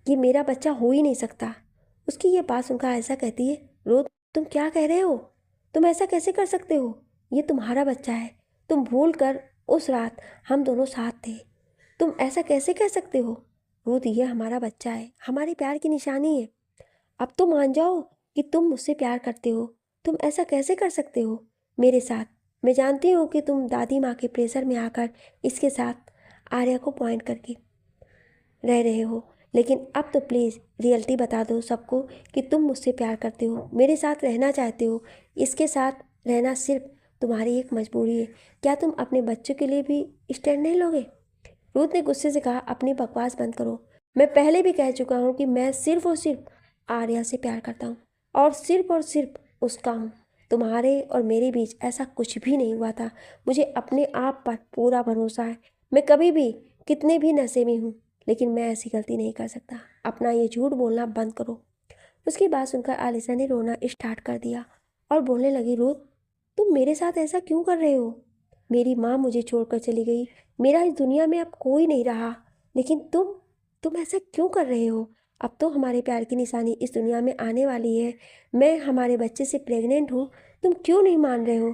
ये मेरा बच्चा हो ही नहीं सकता। उसकी ये बात सुनकर आलिशा कहती है, रुद्र तुम क्या कह रहे हो, तुम ऐसा कैसे कर सकते हो, ये तुम्हारा बच्चा है। तुम भूल कर उस रात हम दोनों साथ थे, तुम ऐसा कैसे कह सकते हो। रुद्र ये हमारा बच्चा है, हमारे प्यार की निशानी है। अब तो मान जाओ कि तुम मुझसे प्यार करते हो। तुम ऐसा कैसे कर सकते हो मेरे साथ। मैं जानती हूँ कि तुम दादी माँ के प्रेशर में आकर इसके साथ आर्या को पॉइंट करके रह रहे हो, लेकिन अब तो प्लीज़ रियलिटी बता दो सबको कि तुम मुझसे प्यार करते हो, मेरे साथ रहना चाहते हो। इसके साथ रहना सिर्फ तुम्हारी एक मजबूरी है। क्या तुम अपने बच्चों के लिए भी स्टैंड नहीं लोगे। रुद्र ने गुस्से से कहा, अपनी बकवास बंद करो। मैं पहले भी कह चुका हूँ कि मैं सिर्फ और सिर्फ आर्या से प्यार करता हूँ और सिर्फ उसका हूँ। तुम्हारे और मेरे बीच ऐसा कुछ भी नहीं हुआ था। मुझे अपने आप पर पूरा भरोसा है। मैं कभी भी कितने भी नशे में हूँ, लेकिन मैं ऐसी गलती नहीं कर सकता। अपना ये झूठ बोलना बंद करो। उसकी बात सुनकर आलिशा ने रोना स्टार्ट कर दिया और बोलने लगी, रुद्र तुम मेरे साथ ऐसा क्यों कर रहे हो। मेरी माँ मुझे छोड़कर चली गई, मेरा इस दुनिया में अब कोई नहीं रहा, लेकिन तुम ऐसा क्यों कर रहे हो। अब तो हमारे प्यार की निशानी इस दुनिया में आने वाली है। मैं हमारे बच्चे से प्रेग्नेंट हूँ। तुम क्यों नहीं मान रहे हो,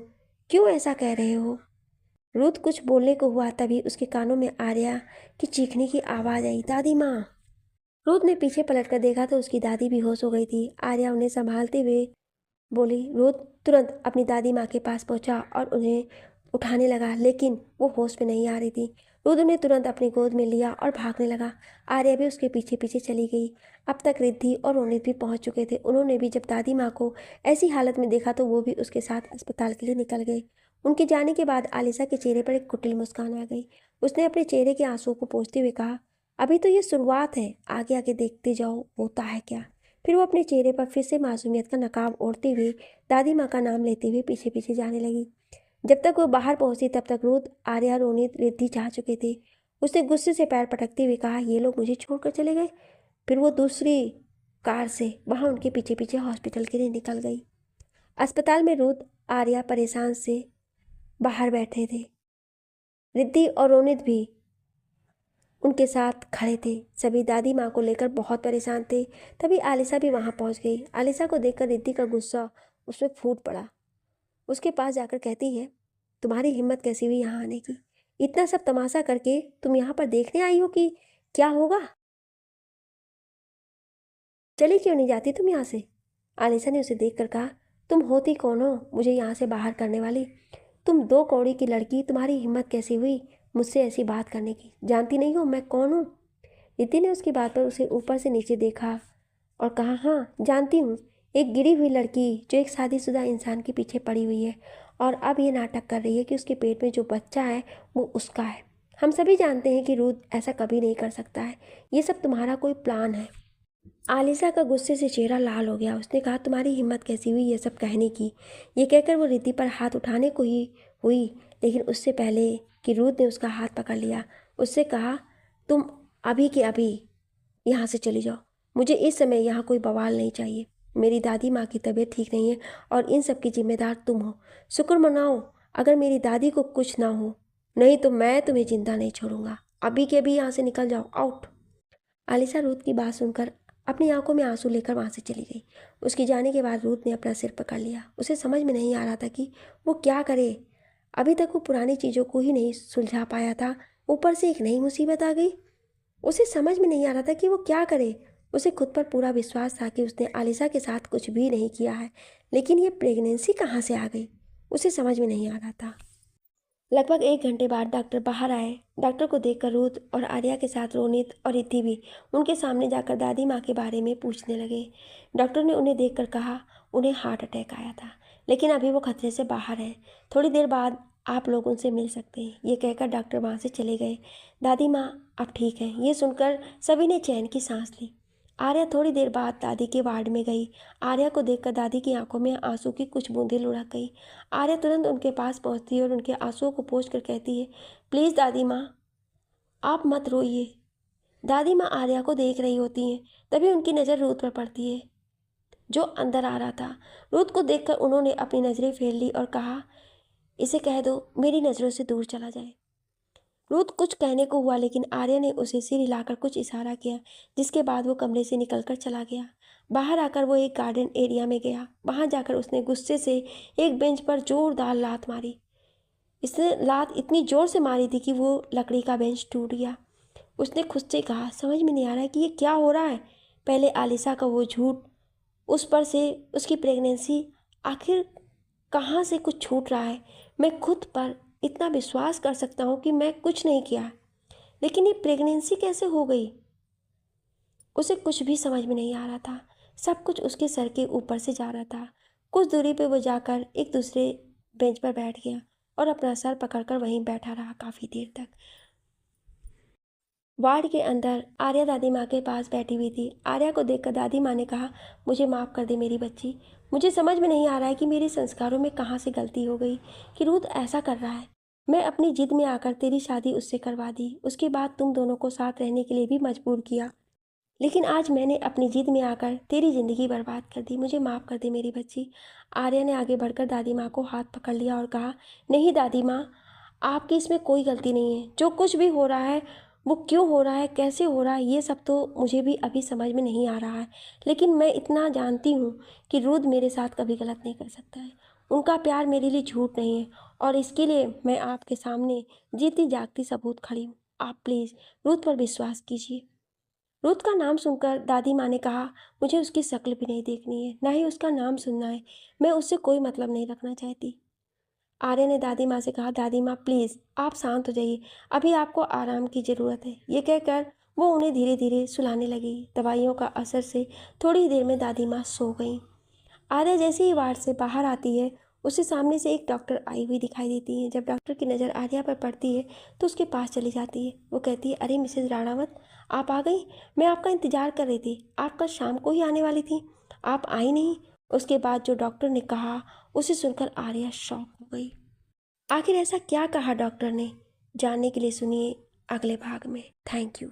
क्यों ऐसा कह रहे हो। रुद्र कुछ बोलने को हुआ, तभी उसके कानों में आर्या की चीखने की आवाज़ आई, दादी माँ। रुद्र ने पीछे पलट कर देखा तो उसकी दादी बेहोश हो गई थी। आर्या उन्हें संभालते हुए बोली। रुद्र तुरंत अपनी दादी माँ के पास पहुंचा और उन्हें उठाने लगा, लेकिन वो होश में नहीं आ रही थी। रुद्र ने तुरंत अपनी गोद में लिया और भागने लगा। आर्या भी उसके पीछे पीछे चली गई। अब तक रिद्धि और रोनित भी पहुंच चुके थे। उन्होंने भी जब दादी माँ को ऐसी हालत में देखा तो वो भी उसके साथ अस्पताल के लिए निकल गए। उनके जाने के बाद आलिशा के चेहरे पर एक कुटिल मुस्कान आ गई। उसने अपने चेहरे के आंसुओं को पोंछते हुए कहा, अभी तो ये शुरुआत है, आगे आगे देखते जाओ होता है क्या। फिर वो अपने चेहरे पर फिर से मासूमियत का नकाब ओढ़ते हुए दादी माँ का नाम लेते हुए पीछे पीछे जाने लगी। जब तक वो बाहर पहुंची तब तक रुद्र, आर्या, रोनित, रिद्धि जा चुके थे। उसने गुस्से से पैर पटकते हुए कहा, ये लोग मुझे छोड़कर चले गए। फिर वो दूसरी कार से वहां उनके पीछे पीछे हॉस्पिटल के लिए निकल गई। अस्पताल में रुद्र, आर्या परेशान से बाहर बैठे थे। रिद्धि और रोनित भी उनके साथ खड़े थे। सभी दादी माँ को लेकर बहुत परेशान थे। तभी आलिशा भी वहाँ पहुँच गई। आलिशा को देखकर रिद्धि का गुस्सा उसमें फूट पड़ा। उसके पास जाकर कहती है, तुम्हारी हिम्मत कैसी हुई यहाँ आने की। इतना सब तमाशा करके तुम यहाँ पर देखने आई हो कि क्या होगा। चली क्यों नहीं जाती तुम यहाँ से। आलिशा ने उसे देखकर कहा, तुम होती कौन हो मुझे यहाँ से बाहर करने वाली। तुम 2 कौड़ी की लड़की, तुम्हारी हिम्मत कैसे हुई मुझसे ऐसी बात करने की? जानती नहीं हो मैं कौन हूँ? रिद्धि ने उसकी बात पर उसे ऊपर से नीचे देखा और कहा, हाँ जानती हूँ, एक गिरी हुई लड़की जो एक शादीशुदा इंसान के पीछे पड़ी हुई है और अब ये नाटक कर रही है कि उसके पेट में जो बच्चा है वो उसका है। हम सभी जानते हैं कि रुद्र ऐसा कभी नहीं कर सकता है, ये सब तुम्हारा कोई प्लान है। आलिशा का गुस्से से चेहरा लाल हो गया। उसने कहा, तुम्हारी हिम्मत कैसी हुई ये सब कहने की? ये कहकर वो रिद्धि पर हाथ उठाने को ही हुई, लेकिन उससे पहले कि रुद्र ने उसका हाथ पकड़ लिया, उससे कहा, तुम अभी के अभी यहाँ से चली जाओ। मुझे इस समय यहाँ कोई बवाल नहीं चाहिए। मेरी दादी माँ की तबीयत ठीक नहीं है और इन सब की जिम्मेदार तुम हो। शुक्र मनाओ अगर मेरी दादी को कुछ ना हो, नहीं तो मैं तुम्हें जिंदा नहीं छोड़ूंगा। अभी के अभी यहाँ से निकल जाओ, आउट। आलिशा रुद्र की बात सुनकर अपनी आंखों में आंसू लेकर वहाँ से चली गई। उसके जाने के बाद रुद्र ने अपना सिर पकड़ लिया। उसे समझ में नहीं आ रहा था कि वो क्या करे। अभी तक वो पुरानी चीज़ों को ही नहीं सुलझा पाया था, ऊपर से एक नई मुसीबत आ गई। उसे समझ में नहीं आ रहा था कि वो क्या करे। उसे खुद पर पूरा विश्वास था कि उसने आलिशा के साथ कुछ भी नहीं किया है, लेकिन ये प्रेगनेंसी कहाँ से आ गई, उसे समझ में नहीं आ रहा था। लगभग 1 घंटे बाद डॉक्टर बाहर आए। डॉक्टर को देखकर रुद्र और आर्या के साथ रोनित और रिद्धि भी उनके सामने जाकर दादी माँ के बारे में पूछने लगे। डॉक्टर ने उन्हें देखकर कहा, उन्हें हार्ट अटैक आया था, लेकिन अभी वो खतरे से बाहर हैं। थोड़ी देर बाद आप लोग उनसे मिल सकते हैं। ये कहकर डॉक्टर वहाँ से चले गए। दादी माँ अब ठीक है, ये सुनकर सभी ने चैन की सांस ली। आर्या थोड़ी देर बाद दादी के वार्ड में गई। आर्या को देखकर दादी की आंखों में आंसू की कुछ बूंदें लुढ़क गई। आर्या तुरंत उनके पास पहुंचती है और उनके आंसुओं को पोंछ कर कहती है, प्लीज़ दादी माँ आप मत रोइए। दादी माँ आर्या को देख रही होती हैं, तभी उनकी नज़र रुद्र पर पड़ती है जो अंदर आ रहा था। रुद्र को देखकर उन्होंने अपनी नज़रें फेर ली और कहा, इसे कह दो मेरी नज़रों से दूर चला जाए। रुद्र कुछ कहने को हुआ, लेकिन आर्या ने उसे सिर हिलाकर कुछ इशारा किया, जिसके बाद वो कमरे से निकलकर चला गया। बाहर आकर वो एक गार्डन एरिया में गया। वहां जाकर उसने गुस्से से एक बेंच पर जोरदार लात मारी। इसने लात इतनी जोर से मारी थी कि वो लकड़ी का बेंच टूट गया। उसने खुद से कहा, समझ में नहीं आ रहा है कि ये क्या हो रहा है। पहले आलिशा का वो झूठ, उस पर से उसकी प्रेगनेंसी, आखिर कहाँ से कुछ छूट रहा है। मैं खुद पर इतना विश्वास कर सकता हूँ कि मैं कुछ नहीं किया, लेकिन ये प्रेगनेंसी कैसे हो गई। उसे कुछ भी समझ में नहीं आ रहा था। सब कुछ उसके सर के ऊपर से जा रहा था। कुछ दूरी पे वो जाकर एक दूसरे बेंच पर बैठ गया और अपना सर पकड़कर वहीं बैठा रहा काफ़ी देर तक। वार्ड के अंदर आर्या दादी माँ के पास बैठी हुई थी। आर्या को देखकर दादी माँ ने कहा, मुझे माफ़ कर दे मेरी बच्ची। मुझे समझ में नहीं आ रहा है कि मेरे संस्कारों में कहाँ से गलती हो गई कि रुद्र ऐसा कर रहा है। मैं अपनी जिद में आकर तेरी शादी उससे करवा दी, उसके बाद तुम दोनों को साथ रहने के लिए भी मजबूर किया, लेकिन आज मैंने अपनी जिद में आकर तेरी ज़िंदगी बर्बाद कर दी। मुझे माफ़ कर दे मेरी बच्ची। आर्या ने आगे बढ़कर दादी माँ को हाथ पकड़ लिया और कहा, नहीं दादी माँ, आपकी इसमें कोई गलती नहीं है। जो कुछ भी हो रहा है वो क्यों हो रहा है, कैसे हो रहा है, ये सब तो मुझे भी अभी समझ में नहीं आ रहा है, लेकिन मैं इतना जानती हूँ कि रुद्र मेरे साथ कभी गलत नहीं कर सकता है। उनका प्यार मेरे लिए झूठ नहीं है और इसके लिए मैं आपके सामने जीती जागती सबूत खड़ी हूँ। आप प्लीज़ रुद्र पर विश्वास कीजिए। रुद्र का नाम सुनकर दादी माँ ने कहा, मुझे उसकी शक्ल भी नहीं देखनी है, ना ही उसका नाम सुनना है। मैं उससे कोई मतलब नहीं रखना चाहती। आर्या ने दादी माँ से कहा, दादी माँ प्लीज़ आप शांत हो जाइए, अभी आपको आराम की ज़रूरत है। ये कहकर वो उन्हें धीरे धीरे सुलाने लगी। दवाइयों का असर से थोड़ी देर में दादी माँ सो गई। आर्या जैसे ही वार्ड से बाहर आती है, उसे सामने से एक डॉक्टर आई हुई दिखाई देती है। जब डॉक्टर की नज़र आर्या पर पड़ती है तो उसके पास चली जाती है। वो कहती है, अरे मिसेज राणावत, आप आ गई। मैं आपका इंतज़ार कर रही थी, आप कल शाम को ही आने वाली थी, आप आई नहीं। उसके बाद जो डॉक्टर ने कहा उसे सुनकर आर्या शॉक हो गई। आखिर ऐसा क्या कहा डॉक्टर ने, जानने के लिए सुनिए अगले भाग में। Thank you.